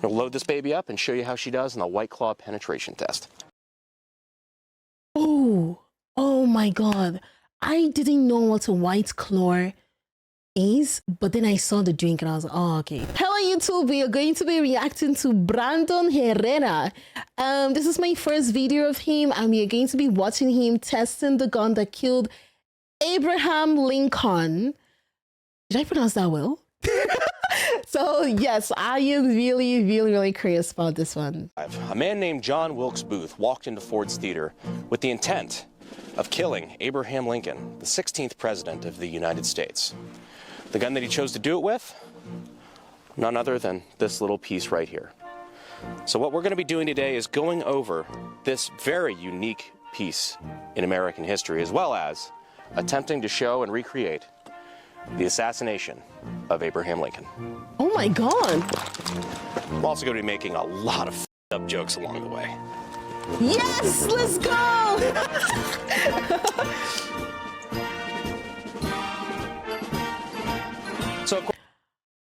We'll load this baby up and show you how she does in the White Claw penetration test. Oh my God. I didn't know what a White Claw is, but then I saw the drink and I was like, oh, okay. Hello YouTube, we are going to be reacting to Brandon Herrera. This is my first video of him and we are going to be watching him testing the gun that killed Abraham Lincoln. Did I pronounce that well? So yes, I am really curious about this one. A man named John Wilkes Booth walked into Ford's Theater with the intent of killing Abraham Lincoln, the 16th president of the United States. The gun that he chose to do it with, none other than this little piece right here. So what we're going to be doing today is going over this very unique piece in American history, as well as attempting to show and recreate the assassination of Abraham Lincoln. Oh my God. I'm also going to be making a lot of up jokes along the way. Yes, let's go! So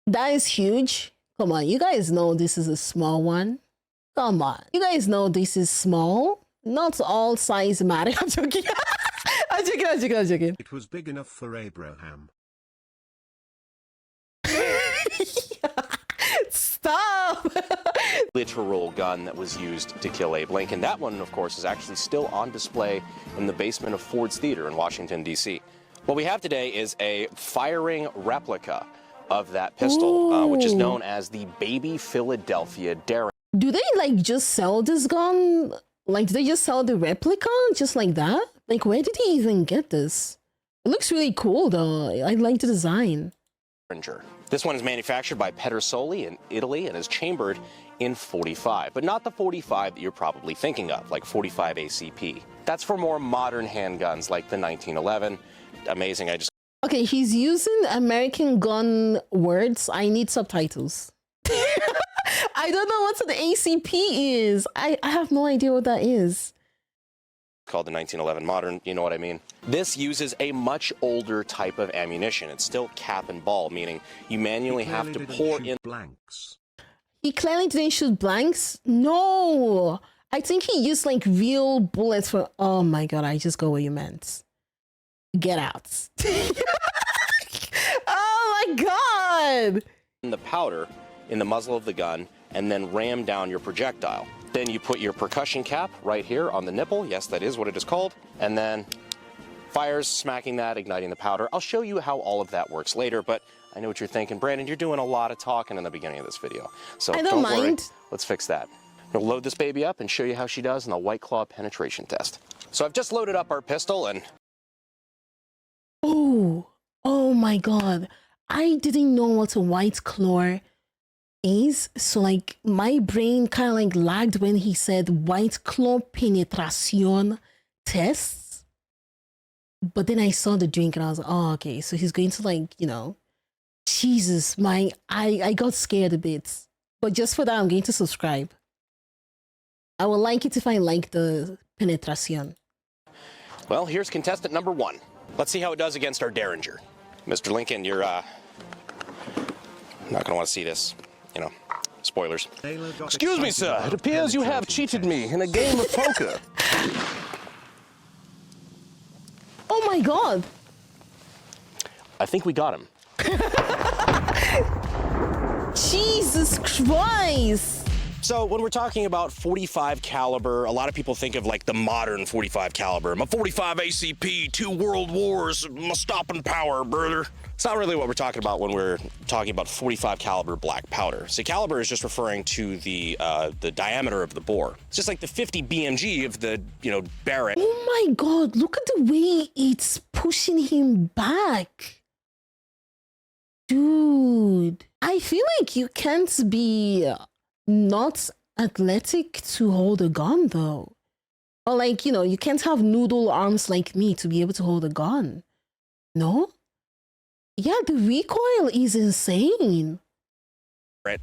that is huge. Come on, you guys know this is a small one. Come on, you guys know this is small. Not all size matter. I'm joking. I'm joking. It was big enough for Abraham. Stop! Literal gun that was used to kill Abe Lincoln. That one, of course, is actually still on display in the basement of Ford's Theater in Washington, D.C. What we have today is a firing replica of that pistol, which is known as the Baby Philadelphia Derringer. Do they like just sell this gun? Like, do they just sell the replica just like that? Like, where did he even get this? It looks really cool though. I like the design. This one is manufactured by Pedersoli in Italy and is chambered in .45, but not the .45 that you're probably thinking of, like .45 ACP. That's for more modern handguns like the 1911. Amazing, Okay, he's using American gun words. I need subtitles. I don't know what an ACP is. I have no idea what that is. Called the 1911 modern, you know what I mean? This uses a much older type of ammunition. It's still cap and ball, meaning you manually have to pour in blanks. He clearly didn't shoot blanks? No! I think he used like real bullets for... Oh my God, I just got what you meant. Get out. Oh my God! The powder in the muzzle of the gun and then ram down your projectile. Then you put your percussion cap right here on the nipple. Yes, that is what it is called. And then fires, smacking that, igniting the powder. I'll show you how all of that works later, but I know what you're thinking. Brandon, you're doing a lot of talking in the beginning of this video. So I don't worry. mind. Let's fix that. We'll load this baby up and show you how she does in the White Claw penetration test. So I've just loaded up our pistol and... Oh my God. I didn't know what a White Claw is, so like my brain kind of like lagged when he said White Claw penetration tests, but then I saw the drink and I was like, oh, okay, so he's going to like, you know, Jesus, I got scared a bit, but just for that I'm going to subscribe. I will like it if I like the penetration. Well, here's contestant number 1. Let's see how it does against our Derringer. Mr. Lincoln, you're not gonna want to see this. You know, spoilers. Excuse me, sir. It appears you have cheated me in a game of poker. Oh my God. I think we got him. Jesus Christ. So when we're talking about .45 caliber, a lot of people think of like the modern .45 caliber. My .45 ACP, 2 world wars, my stopping power, brother. It's not really what we're talking about when we're talking about .45 caliber black powder. See, caliber is just referring to the diameter of the bore. It's just like the 50 BMG of the, you know, Barrett. Oh my God, look at the way it's pushing him back. Dude, I feel like you can't be not athletic to hold a gun though. Or like, you know, you can't have noodle arms like me to be able to hold a gun. No? Yeah, the recoil is insane.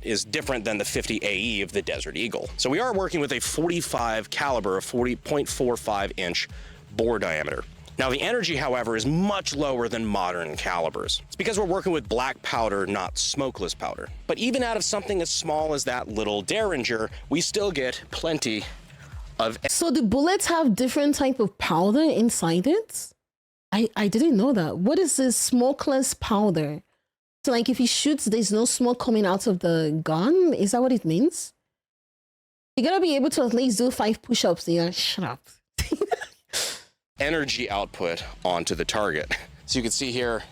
Is different than the 50 AE of the Desert Eagle. So we are working with a .45 caliber, a 40.45 inch bore diameter. Now, the energy, however, is much lower than modern calibers. It's because we're working with black powder, not smokeless powder. But even out of something as small as that little Derringer, we still get plenty of... So the bullets have different type of powder inside it? I didn't know that. What is this smokeless powder? So like if he shoots, there's no smoke coming out of the gun? Is that what it means? You gotta be able to at least do 5 push-ups there. Shut up. energy output onto the target. So you can see here,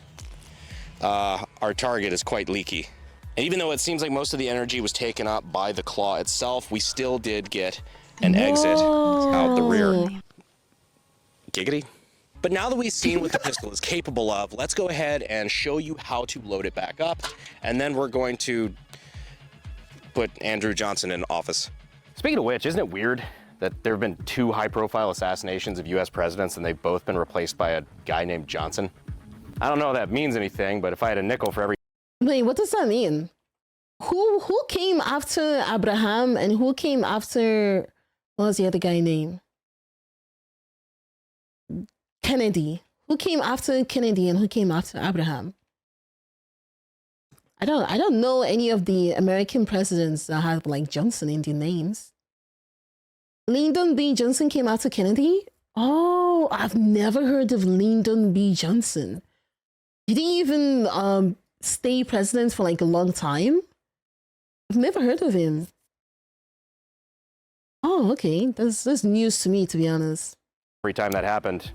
our target is quite leaky. And even though it seems like most of the energy was taken up by the claw itself, we still did get an exit out the rear. Giggity. But now that we've seen what the pistol is capable of, let's go ahead and show you how to load it back up. And then we're going to put Andrew Johnson in office. Speaking of which, isn't it weird that there have been 2 high-profile assassinations of US presidents and they've both been replaced by a guy named Johnson? I don't know if that means anything, but if I had a nickel for every... Wait, what does that mean? Who came after Abraham and who came after... What was the other guy name? Kennedy. Who came after Kennedy and who came after Abraham? I don't know any of the American presidents that have like Johnson in their names. Lyndon B. Johnson came after Kennedy? Oh, I've never heard of Lyndon B. Johnson. Did he even stay president for like a long time? I've never heard of him. Oh, okay. That's news to me, to be honest. Every time that happened,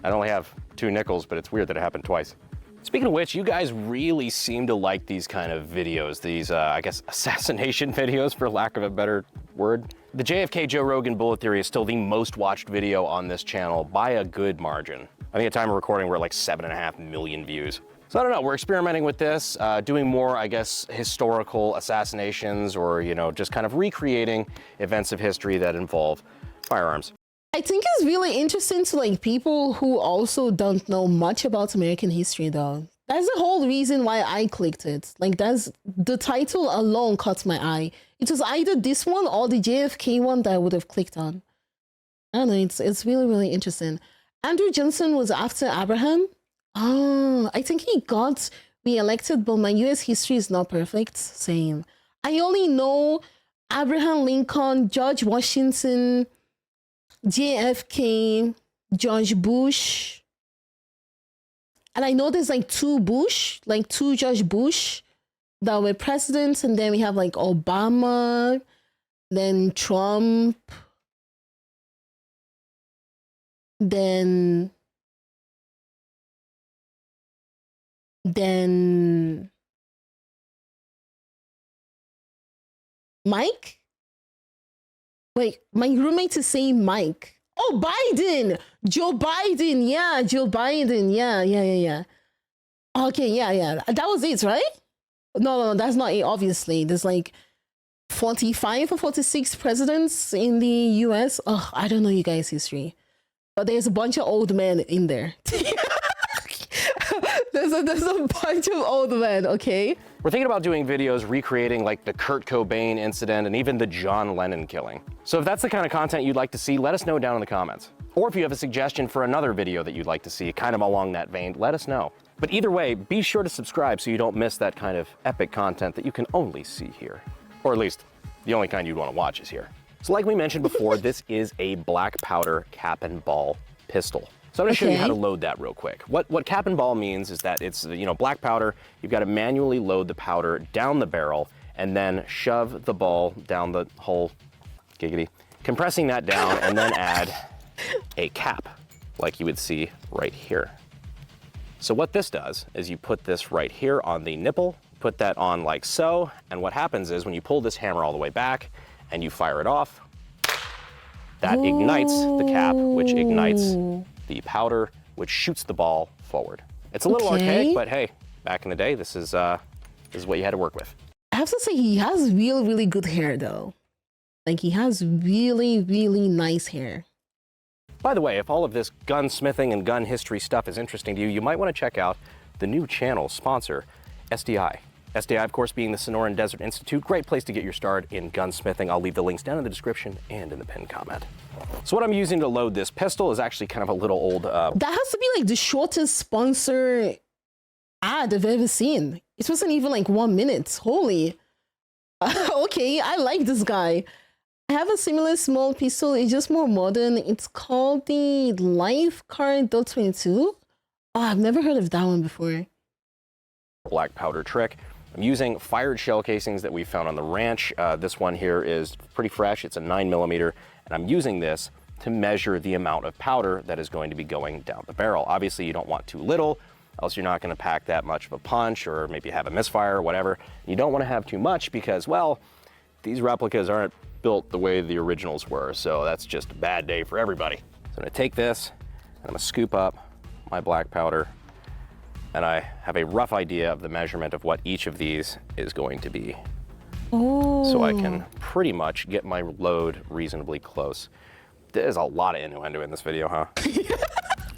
I'd only have 2 nickels, but it's weird that it happened twice. Speaking of which, you guys really seem to like these kind of videos, these, I guess, assassination videos, for lack of a better word. The JFK Joe Rogan bullet theory is still the most watched video on this channel by a good margin. I think at time of recording, we're at like 7.5 million views. So I don't know, we're experimenting with this, doing more, I guess, historical assassinations or, you know, just kind of recreating events of history that involve firearms. I think it's really interesting to like people who also don't know much about American history though. That's the whole reason why I clicked it. Like that's the title alone caught my eye. It was either this one or the JFK one that I would have clicked on. I don't know, it's really, really interesting. Andrew Johnson was after Abraham. Oh, I think he got re-elected, but my US history is not perfect. Same. I only know Abraham Lincoln, George Washington, JFK, George Bush, and I know there's like 2 George Bush that were presidents, and then we have like Obama, then Trump, then Mike. Wait, my roommate is saying Mike. Oh, Biden! Joe Biden! Yeah, Joe Biden. Yeah. Okay, yeah. That was it, right? No, that's not it, obviously. There's like 45 or 46 presidents in the US. Oh, I don't know you guys' history. But there's a bunch of old men in there. There's a bunch of old men, okay? We're thinking about doing videos recreating like the Kurt Cobain incident and even the John Lennon killing. So if that's the kind of content you'd like to see, let us know down in the comments. Or if you have a suggestion for another video that you'd like to see, kind of along that vein, let us know. But either way, be sure to subscribe so you don't miss that kind of epic content that you can only see here. Or at least, the only kind you'd want to watch is here. So like we mentioned before, this is a black powder cap and ball pistol. So I'm going to show you how to load that real quick. What cap and ball means is that it's, you know, black powder. You've got to manually load the powder down the barrel and then shove the ball down the hole, giggity, compressing that down and then add a cap like you would see right here. So what this does is you put this right here on the nipple, put that on like so, and what happens is when you pull this hammer all the way back and you fire it off, that ignites the cap, which ignites the powder, which shoots the ball forward. It's a little archaic, but hey, back in the day, this is what you had to work with. I have to say, he has really, really good hair, though. Like, he has really, really nice hair. By the way, if all of this gunsmithing and gun history stuff is interesting to you, you might want to check out the new channel sponsor, SDI. SDI, of course, being the Sonoran Desert Institute, great place to get your start in gunsmithing. I'll leave the links down in the description and in the pinned comment. So what I'm using to load this pistol is actually kind of a little old... That has to be like the shortest sponsor ad I've ever seen. It wasn't even like 1 minute. Holy. Okay, I like this guy. I have a similar small pistol. It's just more modern. It's called the Lifeguard .22. Oh, I've never heard of that one before. Black powder trick. I'm using fired shell casings that we found on the ranch. This one here is pretty fresh. It's a 9mm, and I'm using this to measure the amount of powder that is going to be going down the barrel. Obviously, you don't want too little, else you're not going to pack that much of a punch, or maybe have a misfire or whatever. You don't want to have too much because, well, these replicas aren't built the way the originals were, so that's just a bad day for everybody. So I'm going to take this, and I'm going to scoop up my black powder, and I have a rough idea of the measurement of what each of these is going to be. Oh. So I can pretty much get my load reasonably close. There's a lot of innuendo in this video, huh?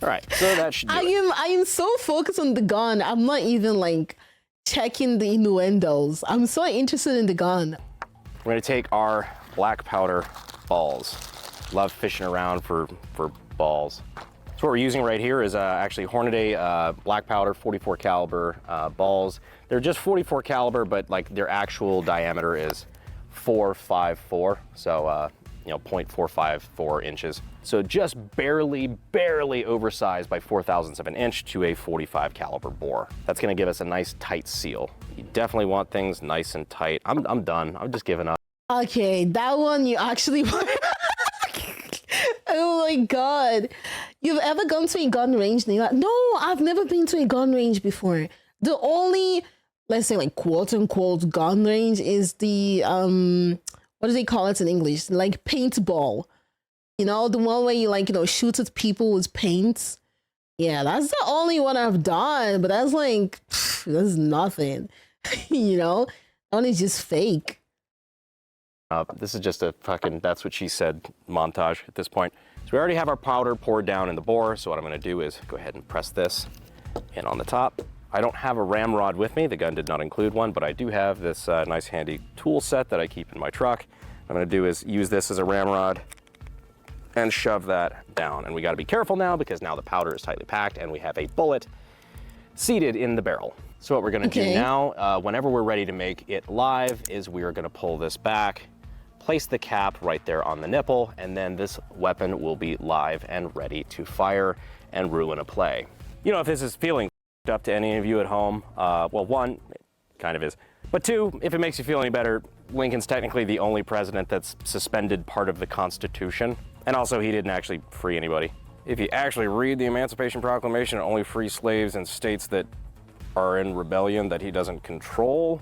All right, so that should do it. I am so focused on the gun. I'm not even like checking the innuendos. I'm so interested in the gun. We're gonna take our black powder balls. Love fishing around for balls. So what we're using right here is actually Hornady black powder 44 caliber balls. They're just 44 caliber, but like their actual diameter is 454. So you know, 0.454 inches. So just barely oversized by 0.004 of an inch to a 45 caliber bore. That's gonna give us a nice tight seal. You definitely want things nice and tight. I'm done, I'm just giving up. Okay, that one you actually oh my god. You've ever gone to a gun range, Neela? No, I've never been to a gun range before. The only, let's say like quote unquote gun range is the what do they call it in English? Like paintball. You know, the one where you like, you know, shoot at people with paint. Yeah, that's the only one I've done, but that's like, that's nothing. You know, that one is just fake. This is just a fucking that's what she said montage at this point. So we already have our powder poured down in the bore, so what I'm gonna do is go ahead and press this in on the top. I don't have a ramrod with me, the gun did not include one, but I do have this nice handy tool set that I keep in my truck. What I'm gonna do is use this as a ramrod and shove that down. And we gotta be careful now because now the powder is tightly packed and we have a bullet seated in the barrel. So what we're gonna do now, whenever we're ready to make it live, is we are gonna pull this back, place the cap right there on the nipple, and then this weapon will be live and ready to fire and ruin a play. You know, if this is feeling up to any of you at home, well, one, it kind of is, but two, if it makes you feel any better, Lincoln's technically the only president that's suspended part of the Constitution, and also he didn't actually free anybody. If you actually read the Emancipation Proclamation, it only frees slaves in states that are in rebellion that he doesn't control.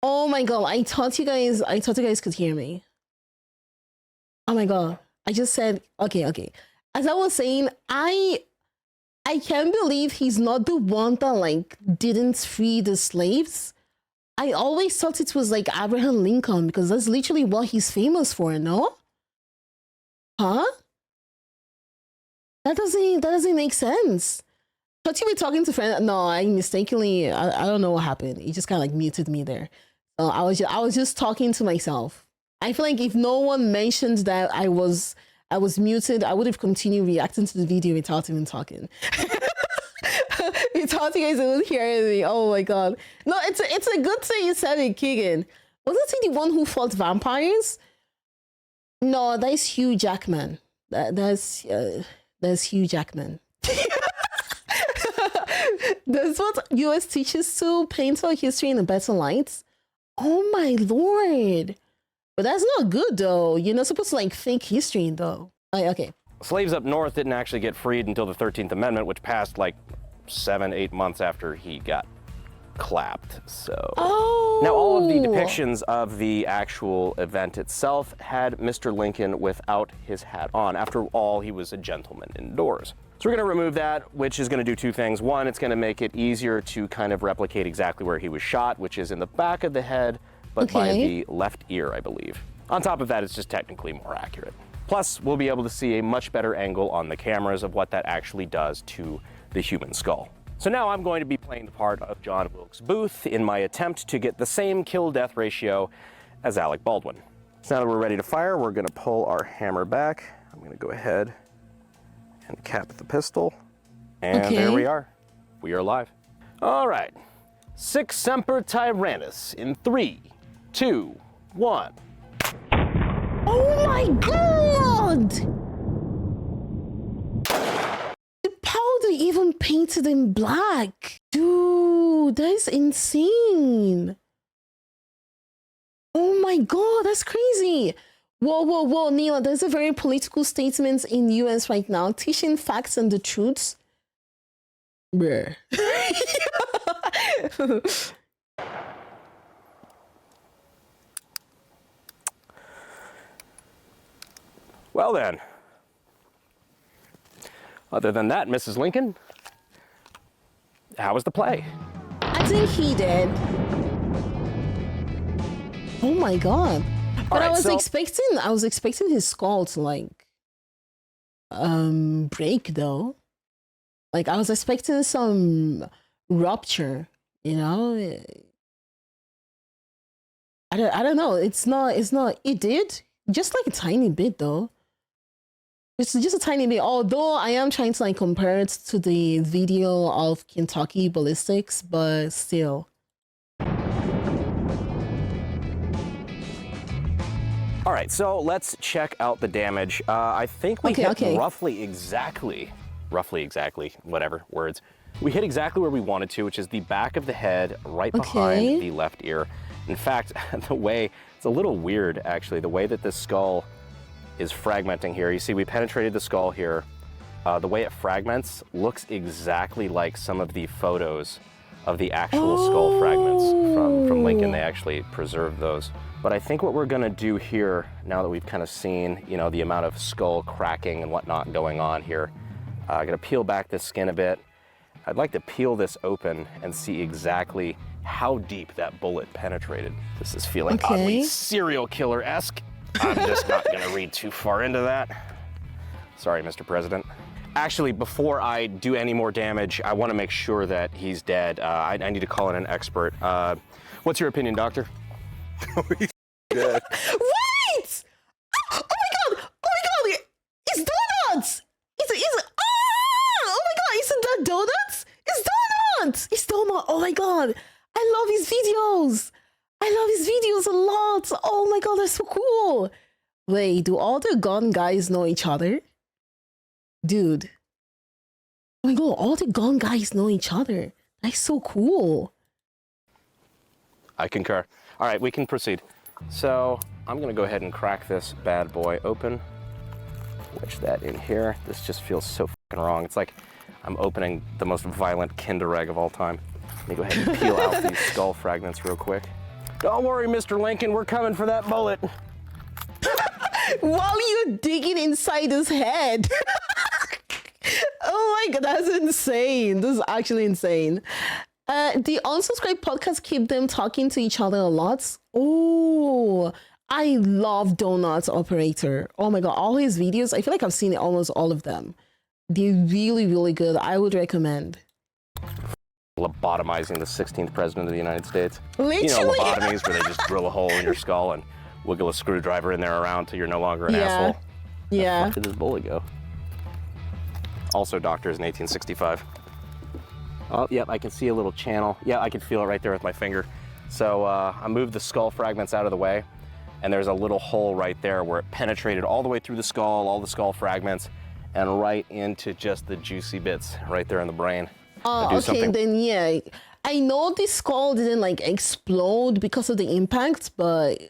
Oh my god, I thought you guys could hear me. Oh my god. I just said okay. As I was saying, I can't believe he's not the one that like didn't free the slaves. I always thought it was like Abraham Lincoln because that's literally what he's famous for, no? Huh? That doesn't make sense. Thought you were talking to friend. No, I mistakenly. I don't know what happened. He just kind of like muted me there. So I was just talking to myself. I feel like if no one mentioned that I was muted, I would have continued reacting to the video without even talking. Without you guys even hearing me. Oh my god. No, it's a good thing you said it, Keegan. Wasn't he the one who fought vampires? No, that's Hugh Jackman. That's Hugh Jackman. That's what US teaches to paint our history in a better light. Oh my lord. But that's not good though. You're not supposed to like fake history though. Okay. Slaves up north didn't actually get freed until the 13th Amendment, which passed like 7-8 months after he got clapped. So Oh. now all of the depictions of the actual event itself had Mr. Lincoln without his hat on. After all, he was a gentleman indoors. So we're going to remove that, which is going to do two things. One, it's going to make it easier to kind of replicate exactly where he was shot, which is in the back of the head, but by the left ear, I believe. On top of that, it's just technically more accurate. Plus, we'll be able to see a much better angle on the cameras of what that actually does to the human skull. So now I'm going to be playing the part of John Wilkes Booth in my attempt to get the same kill-death ratio as Alec Baldwin. So now that we're ready to fire, we're going to pull our hammer back. I'm going to go ahead and cap the pistol. And there we are. We are live. All right. Sic Semper Tyrannis in 3, 2, 1. Oh my god! The powder even painted in black. Dude, that is insane. Oh my god, that's crazy. Whoa, Neela, there's a very political statement in the US right now, teaching facts and the truths. Bruh. Well then, other than that, Mrs. Lincoln, how was the play? I think he did. Oh my god. But Right, I was expecting his skull to like break though. Like I was expecting some rupture, you know? I don't know. It's not it did just like a tiny bit though. It's just a tiny bit, although I am trying to like compare it to the video of Kentucky Ballistics, but still. All right, so let's check out the damage. I think we hit roughly exactly, whatever words. We hit exactly where we wanted to, which is the back of the head, right behind the left ear. In fact, it's a little weird actually, the way that this skull is fragmenting here. You see, we penetrated the skull here. The way it fragments looks exactly like some of the photos of the actual skull fragments from Lincoln. They actually preserved those. But I think what we're gonna do here, now that we've kind of seen, you know, the amount of skull cracking and whatnot going on here, I'm gonna peel back this skin a bit. I'd like to peel this open and see exactly how deep that bullet penetrated. This is feeling oddly serial killer-esque. I'm just not gonna read too far into that. Sorry, Mr. President. Actually, before I do any more damage, I wanna make sure that he's dead. I need to call in an expert. What's your opinion, doctor? He's dead. Wait! Oh my god! It's donuts! Oh my god, isn't that donuts? It's donuts! It's donut! Oh my god! I love his videos! I love his videos a lot! Oh my god, that's so cool! Wait, do all the gun guys know each other? Dude. Oh my god, all the gun guys know each other. That's so cool. I concur. All right, we can proceed. So I'm gonna go ahead and crack this bad boy open. Wedge that in here. This just feels so fucking wrong. It's like I'm opening the most violent Kinder Egg of all time. Let me go ahead and peel out these skull fragments real quick. Don't worry, Mr. Lincoln, we're coming for that bullet. While you're digging inside his head. Oh my god, that's insane. This is actually insane. The unsubscribed podcast keep them talking to each other a lot. Oh, I love Donuts Operator. Oh my god, all his videos, I feel like I've seen almost all of them. They're really, really good. I would recommend. Lobotomizing the 16th president of the United States. Literally. You know, lobotomies where they just drill a hole in your skull and wiggle a screwdriver in there around till you're no longer an asshole. Yeah. Where did this bullet go? Also doctors in 1865. Oh, yep, I can see a little channel. Yeah, I can feel it right there with my finger. So I moved the skull fragments out of the way, and there's a little hole right there where it penetrated all the way through the skull, all the skull fragments, and right into just the juicy bits right there in the brain. Oh, okay, then yeah. I know the skull didn't like explode because of the impact, but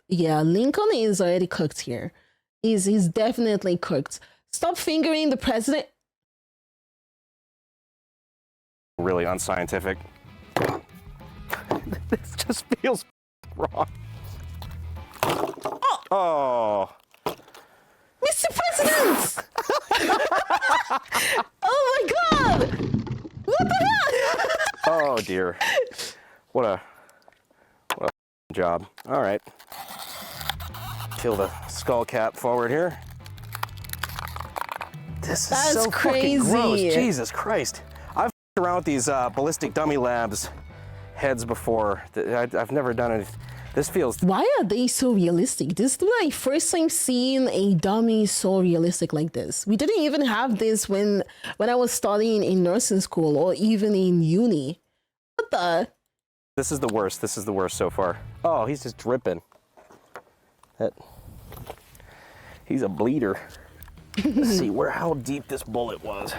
yeah, Lincoln is already cooked here. He's definitely cooked. Stop fingering the president. Really unscientific. This just feels wrong. Oh. Mr. President! Oh my God! What the hell? Oh dear. What a job. All right. Peel the skull cap forward here. This is That's so crazy. fucking gross. Jesus Christ. I've f***ed around with these ballistic dummy labs heads before. I've never done it. This feels... Why are they so realistic? This is my first time seeing a dummy so realistic like this. We didn't even have this when I was studying in nursing school or even in uni. What the? This is the worst. This is the worst so far. Oh, he's just dripping. He's a bleeder. Let's see how deep this bullet was.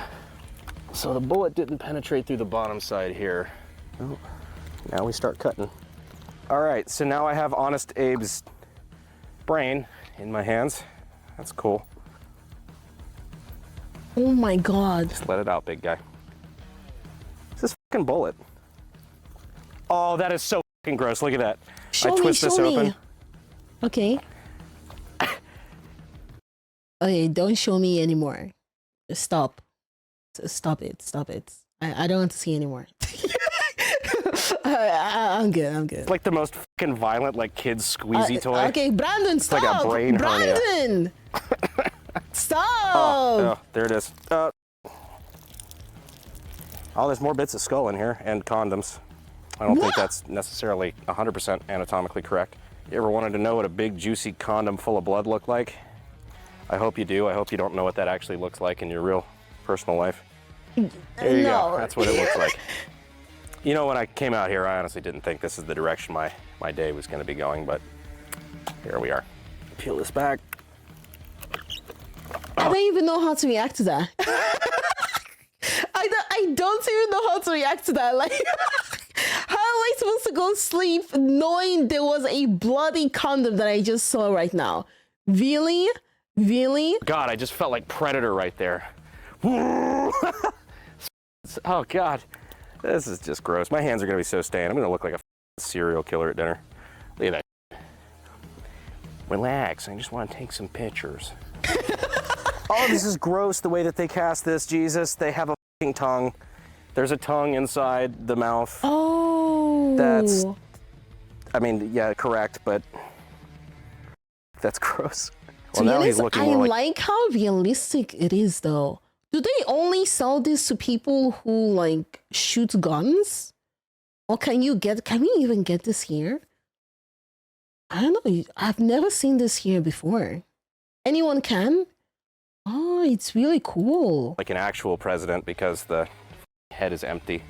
So the bullet didn't penetrate through the bottom side here. Oh, now we start cutting. All right, so now I have Honest Abe's brain in my hands. That's cool. Oh my God. Just let it out, big guy. It's this fucking bullet. Oh, that is so fucking gross. Look at that. Show I twist this open. me. Okay. Okay, don't show me anymore. Stop. Stop it. Stop it. I don't want to see anymore. I'm good. It's like the most fucking violent, like, kid's squeezy toy. Okay, Brandon, stop. Like a brain hernia. Brandon! Stop! Oh, there it is. Oh, there's more bits of skull in here and condoms. I don't think that's necessarily 100% anatomically correct. You ever wanted to know what a big, juicy condom full of blood looked like? I hope you do. I hope you don't know what that actually looks like in your real personal life. There you go. That's what it looks like. You know, when I came out here, I honestly didn't think this is the direction my day was going to be going, but here we are. Peel this back. I don't even know how to react to that. I don't even know how to react to that. Like, how am I supposed to go sleep knowing there was a bloody condom that I just saw right now? Really? Really? God, I just felt like Predator right there. Oh, God. This is just gross. My hands are going to be so stained. I'm going to look like a serial killer at dinner. Look at that. Relax. I just want to take some pictures. Oh, this is gross the way that they cast this. Jesus, they have a fucking tongue. There's a tongue inside the mouth. Oh. That's, I mean, yeah, correct, but that's gross. Well, now he's looking more like how realistic it is, though. Do they only sell this to people who, like, shoot guns? Or can we even get this here? I don't know. I've never seen this here before. Anyone can? Oh, it's really cool. like an actual president because the head is empty.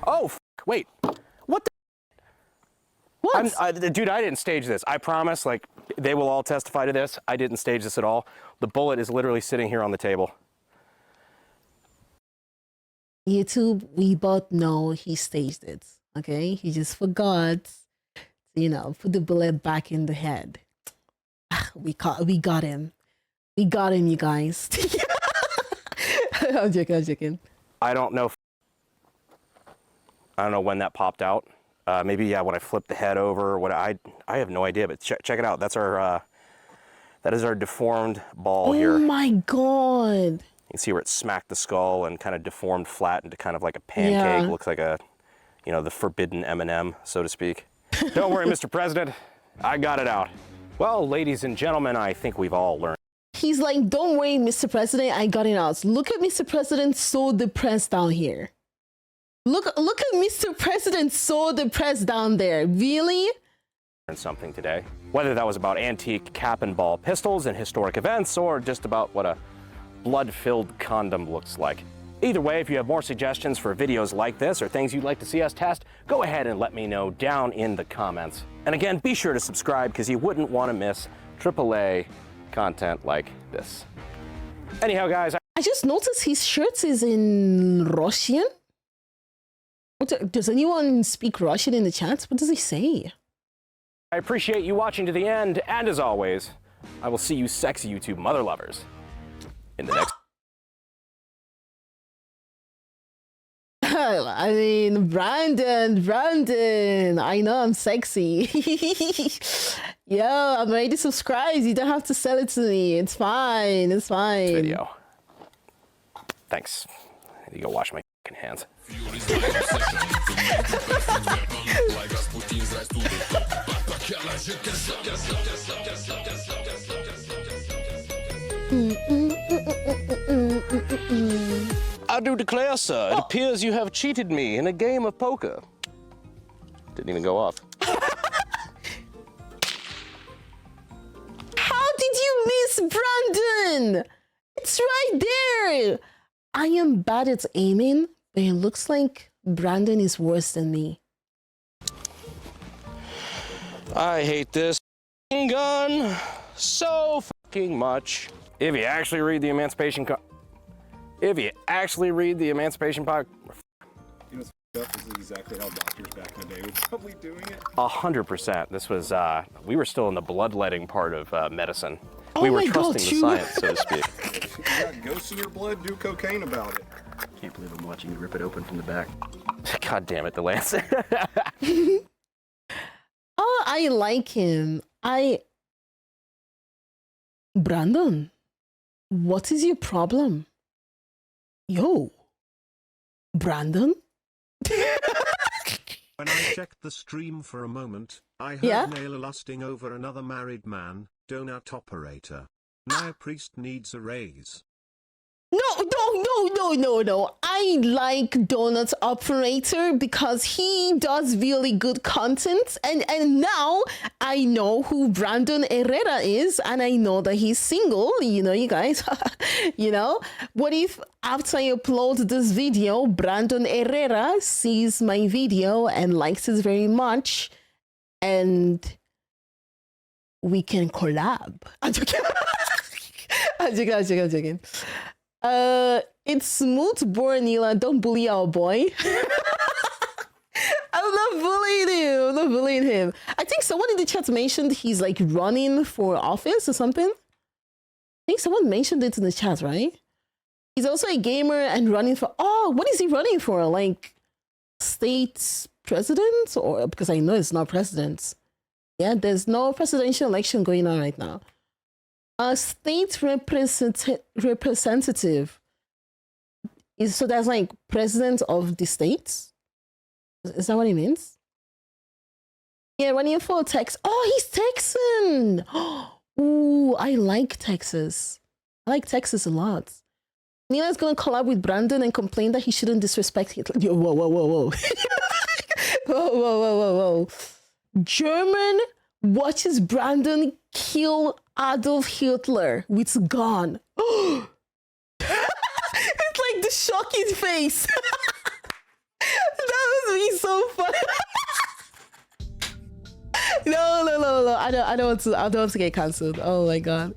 Oh, wait. What the? What? Dude, I didn't stage this. I promise, like, they will all testify to this. I didn't stage this at all. The bullet is literally sitting here on the table. YouTube, we both know he staged it. Okay? He just forgot, put the bullet back in the head. We got him. We got him, you guys. I'm joking. I don't know when that popped out. Maybe, yeah, when I flipped the head over, I have no idea, but check it out. That's that is our deformed ball here. Oh my God. You can see where it smacked the skull and kind of deformed flat into kind of like a pancake. Yeah. Looks like the forbidden M&M, so to speak. Don't worry, Mr. President. I got it out. Well, ladies and gentlemen, I think we've all learned. He's like, don't worry, Mr. President, I got it out. Look at Mr. President so depressed down here. Look at Mr. President so depressed down there. Really? Something today. Whether that was about antique cap and ball pistols and historic events, or just about what a blood-filled condom looks like. Either way, if you have more suggestions for videos like this or things you'd like to see us test, go ahead and let me know down in the comments. And again, be sure to subscribe because you wouldn't want to miss AAA content like this. Anyhow, guys, I just noticed his shirt is in Russian. Does anyone speak Russian in the chat? What does he say? I appreciate you watching to the end, and as always, I will see you sexy YouTube mother lovers in the next I mean, Brandon. I know I'm sexy. Yo, I'm already subscribed. You don't have to sell it to me. It's fine. It's fine. Video. Thanks. I need to go wash my hands. I do declare, sir, it appears you have cheated me in a game of poker. Didn't even go off. How did you miss Brandon? It's right there. I am bad at aiming, but it looks like Brandon is worse than me. I hate this gun so fucking much. If you actually read the Emancipation Part, You know what's up? This is exactly how doctors back in the day were probably doing it. 100%. This was, we were still in the bloodletting part of medicine. Oh we were my God, trusting the you- science, so to speak. You got ghosts in your blood, do cocaine about it. Can't believe I'm watching you rip it open from the back. God damn it, the Lance. Oh, I like him. Brandon, what is your problem? Yo, Brandon? When I checked the stream for a moment, I heard Yeah? Naylor lusting over another married man, donut operator. Now priest needs a raise. No. I like Donut Operator because he does really good content. And now I know who Brandon Herrera is, and I know that he's single. You know, you guys, you know. What if after I upload this video, Brandon Herrera sees my video and likes it very much, and we can collab? I'm joking. I'm joking. It's smooth, Bornila. Don't bully our boy. I'm not bullying him. I think someone in the chat mentioned he's like running for office or something. I think someone mentioned it in the chat, right? He's also a gamer and running for, what is he running for? Like state president? Or because I know it's not president. Yeah, there's no presidential election going on right now. A state representative is, so that's like president of the states. Is that what it means? Yeah, running for Texas. Oh, he's Texan. Ooh, I like Texas. I like Texas a lot. Nila's gonna collab with Brandon and complain that he shouldn't disrespect Hitler. Yo, whoa. whoa. German watches Brandon kill Adolf Hitler with a gun. It's like the shocking face. That would be so funny. No. I don't want to get cancelled. Oh my god.